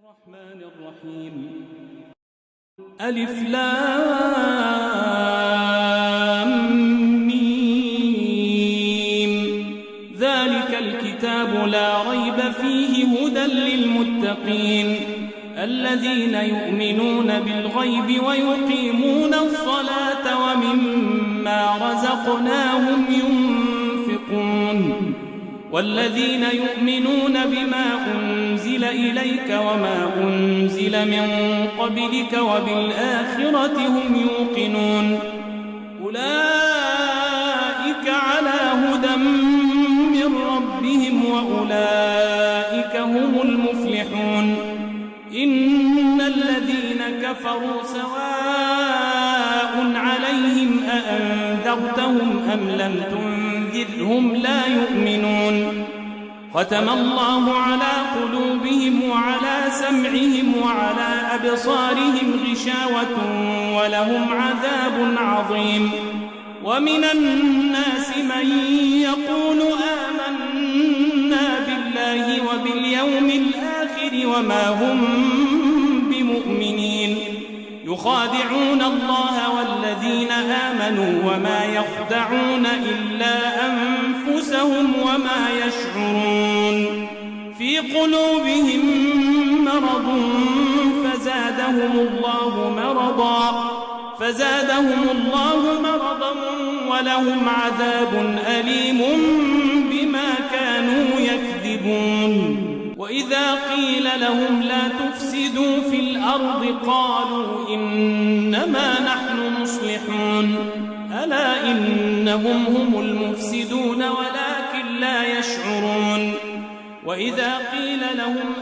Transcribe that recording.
الرحمن الرحيم ألف لام ميم ذلك الكتاب لا ريب فيه هدى للمتقين الذين يؤمنون بالغيب ويقيمون الصلاة ومما رزقناهم ينفقون والذين يؤمنون بما أنزل إليك وما أنزل من قبلك وبالآخرة هم يوقنون أولئك على هدى من ربهم وأولئك هم المفلحون إن الذين كفروا سواء عليهم أأنذرتهم أم لم تنذرهم لا يؤمنون ختم الله على قلوبهم وعلى سمعهم وعلى أبصارهم غشاوة ولهم عذاب عظيم ومن الناس من يقول آمنا بالله وباليوم الآخر وما هم بمؤمنين يخادعون الله والذين آمنوا وما يخدعون إلا أنفسهم وما يشعرون في قلوبهم مرض فزادهم الله مرضا ولهم عذاب أليم بما كانوا يكذبون وإذا قيل لهم لا تفسدوا في الأرض قالوا إنما نحن مصلحون ألا إنهم هم المفسدون ولكن لا يشعرون وإذا قيل لهم